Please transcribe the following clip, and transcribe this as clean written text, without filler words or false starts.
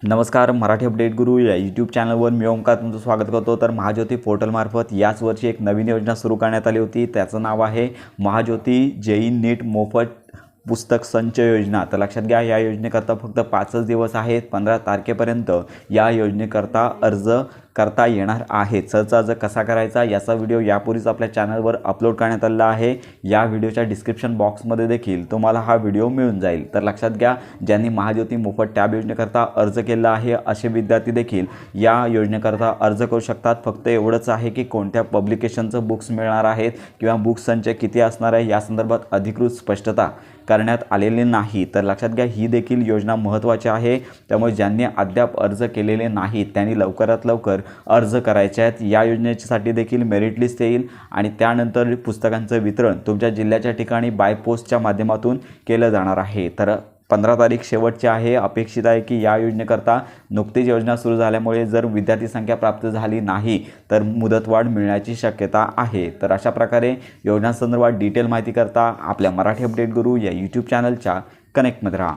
नमस्कार, मराठी अपडेट गुरु या यूट्यूब चॅनलवर मी ओमकार तुमचं स्वागत करतो। तर महाज्योती पोर्टलमार्फत याच वर्षी एक नवीन योजना सुरू करण्यात आली होती। त्याचं नाव आहे महाज्योती जेई नीट मोफत पुस्तक संच योजना। तर लक्षात घ्या, या योजनेकरता फक्त 5च दिवस आहेत। 15 तारखेपर्यंत या योजनेकरता अर्ज करता येणार आहे। सहज अर्ज कसा करायचा याचा व्हिडिओ यापूर्वीच आपल्या चॅनलवर अपलोड करण्यात आला आहे। या व्हिडिओच्या डिस्क्रिप्शन बॉक्समध्ये देखील तुम्हाला हा व्हिडिओ मिळून जाईल। तर लक्षात घ्या, ज्यांनी महाज्योती मोफत टॅब योजनेकरता अर्ज केला आहे असे विद्यार्थी देखील या योजनेकरता अर्ज करू शकतात। फक्त एवढंच आहे की कोणत्या पब्लिकेशनचं बुक्स मिळणार आहेत किंवा बुक्स संच किती असणार आहे या संदर्भात अधिकृत स्पष्टता करण्यात आलेली नाही। तर लक्षात घ्या, ही देखील योजना महत्त्वाची आहे। त्यामुळे ज्यांनी अद्याप अर्ज केलेले नाहीत त्यांनी लवकरात लवकर अर्ज करायचे आहेत। या योजनेसाठी देखील मेरिट लिस्ट येईल आणि त्यानंतर पुस्तकांचं वितरण तुमच्या जिल्ह्याच्या ठिकाणी बाय पोस्टच्या माध्यमातून केलं जाणार आहे। तर 15 तारीख शेवटची आहे। अपेक्षित आहे की या योजनेकरता नुकतीच योजना सुरू झाल्यामुळे जर विद्यार्थी संख्या प्राप्त झाली नाही तर मुदतवाढ मिळण्याची शक्यता आहे। तर अशा प्रकारे योजनांसंदर्भात डिटेल माहिती करता आपल्या मराठी अपडेट गुरु या यूट्यूब चॅनलच्या कनेक्टमध्ये राहा।